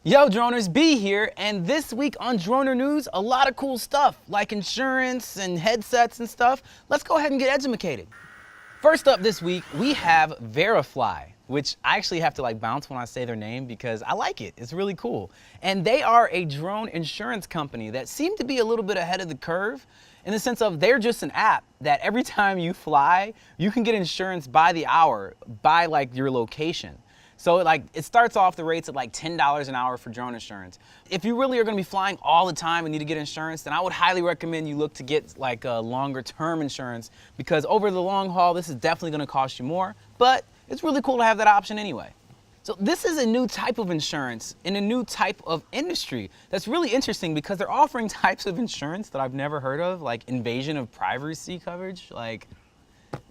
Yo, droners, B here, and this week on DRONR News, a lot of cool stuff like insurance and headsets and stuff. Let's go ahead and get edumacated. First up this week, we have VERIFLY, which I actually have to bounce when I say their name because I like it. It's really cool. And they are a drone insurance company that seem to be a little bit ahead of the curve in the sense of they're just an app that every time you fly, you can get insurance by the hour, by your location. So it starts off the rates at $10 an hour for drone insurance. If you really are gonna be flying all the time and need to get insurance, then I would highly recommend you look to get a longer term insurance because over the long haul, this is definitely gonna cost you more, but it's really cool to have that option anyway. So this is a new type of insurance in a new type of industry that's really interesting because they're offering types of insurance that I've never heard of, like invasion of privacy coverage.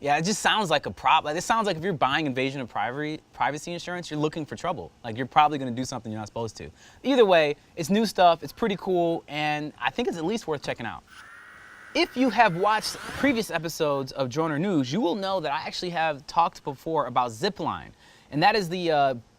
Yeah, it just sounds like a problem. It sounds like if you're buying invasion of privacy insurance, you're looking for trouble. You're probably going to do something you're not supposed to. Either way, it's new stuff, it's pretty cool, and I think it's at least worth checking out. If you have watched previous episodes of DRONR News, you will know that I actually have talked before about ZIPLINE. And that is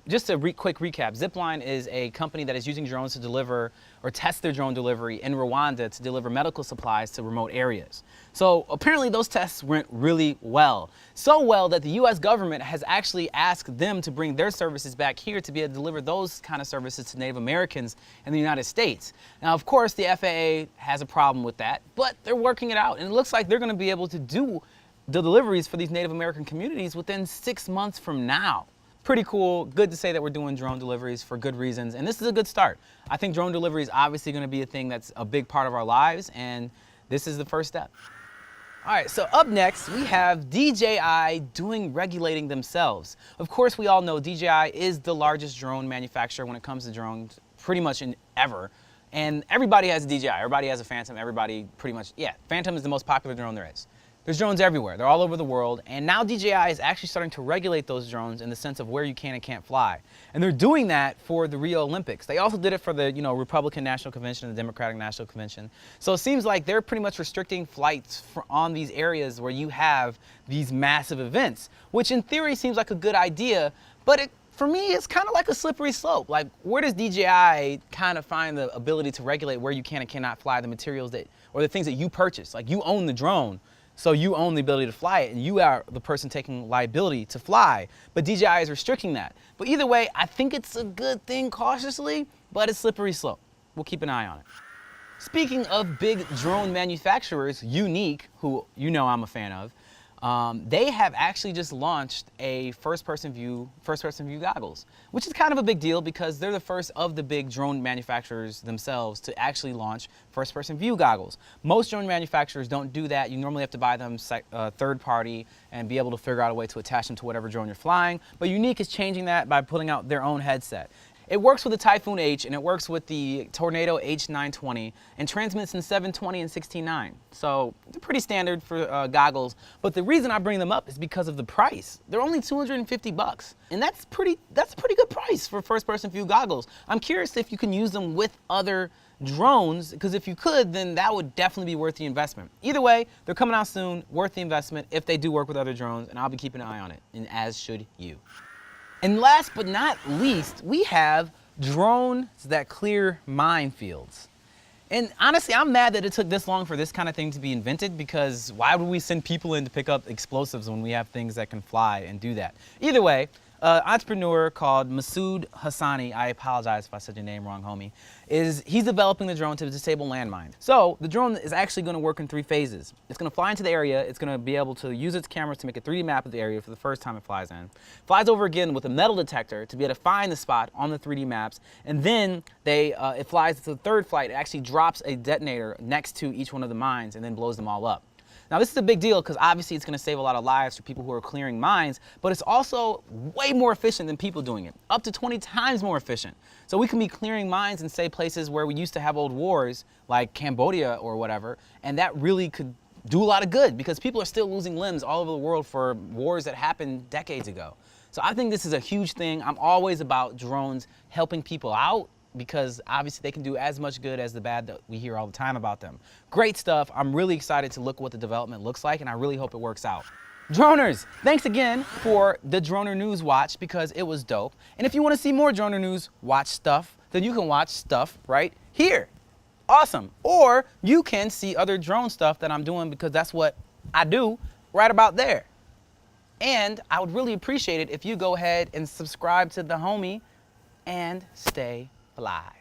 just a quick recap, ZIPLINE is a company that is using drones to deliver or test their drone delivery in Rwanda to deliver medical supplies to remote areas. So apparently those tests went really well. So well that the US government has actually asked them to bring their services back here to be able to deliver those kind of services to Native Americans in the United States. Now, of course, the FAA has a problem with that, but they're working it out. And it looks like they're gonna be able to do the deliveries for these Native American communities within 6 months from now. Pretty cool, good to say that we're doing drone deliveries for good reasons, and this is a good start. I think drone delivery is obviously gonna be a thing that's a big part of our lives, and this is the first step. All right, so up next, we have DJI regulating themselves. Of course, we all know DJI is the largest drone manufacturer when it comes to drones, pretty much ever. And everybody has a DJI, everybody has a Phantom, everybody pretty much, yeah, Phantom is the most popular drone there is. There's drones everywhere, they're all over the world, and now DJI is actually starting to regulate those drones in the sense of where you can and can't fly. And they're doing that for the Rio Olympics. They also did it for the Republican National Convention and the Democratic National Convention. So it seems like they're pretty much restricting flights on these areas where you have these massive events, which in theory seems like a good idea, but for me, it's kind of like a slippery slope. Where does DJI kind of find the ability to regulate where you can and cannot fly the materials or the things that you purchase? You own the drone, so you own the ability to fly it, and you are the person taking liability to fly, but DJI is restricting that. But either way, I think it's a good thing cautiously, but it's slippery slope. We'll keep an eye on it. Speaking of big drone manufacturers, Yuneec, who I'm a fan of, they have actually just launched a first-person view goggles, which is kind of a big deal because they're the first of the big drone manufacturers themselves to actually launch first-person view goggles. Most drone manufacturers don't do that. You normally have to buy them third-party and be able to figure out a way to attach them to whatever drone you're flying. But Yuneec is changing that by putting out their own headset. It works with the Typhoon H and it works with the Tornado H920 and transmits in 720 and 16:9. So they're pretty standard for goggles. But the reason I bring them up is because of the price. They're only $250, and that's a pretty good price for first-person view goggles. I'm curious if you can use them with other drones, because if you could, then that would definitely be worth the investment. Either way, they're coming out soon, worth the investment if they do work with other drones, and I'll be keeping an eye on it, and as should you. And last but not least, we have drones that clear minefields. And honestly, I'm mad that it took this long for this kind of thing to be invented because why would we send people in to pick up explosives when we have things that can fly and do that? Either way, entrepreneur called Masood Hassani, I apologize if I said your name wrong, homie, he's developing the drone to disable landmines. So the drone is actually going to work in 3 phases. It's going to fly into the area, it's going to be able to use its cameras to make a 3D map of the area for the first time it flies in. Flies over again with a metal detector to be able to find the spot on the 3D maps, and then it flies to the third flight. It actually drops a detonator next to each one of the mines and then blows them all up. Now this is a big deal because obviously it's going to save a lot of lives for people who are clearing mines, but it's also way more efficient than people doing it, up to 20 times more efficient. So we can be clearing mines in, say, places where we used to have old wars, like Cambodia or whatever, and that really could do a lot of good because people are still losing limbs all over the world for wars that happened decades ago. So I think this is a huge thing. I'm always about drones helping people out, because obviously they can do as much good as the bad that we hear all the time about them. Great stuff. I'm really excited to look what the development looks like, and I really hope it works out. Droners, thanks again for the DRONR News watch because it was dope. And if you want to see more DRONR News watch stuff, then you can watch stuff right here. Awesome. Or you can see other drone stuff that I'm doing, because that's what I do, right about there. And I would really appreciate it if you go ahead and subscribe to the homie and stay fly.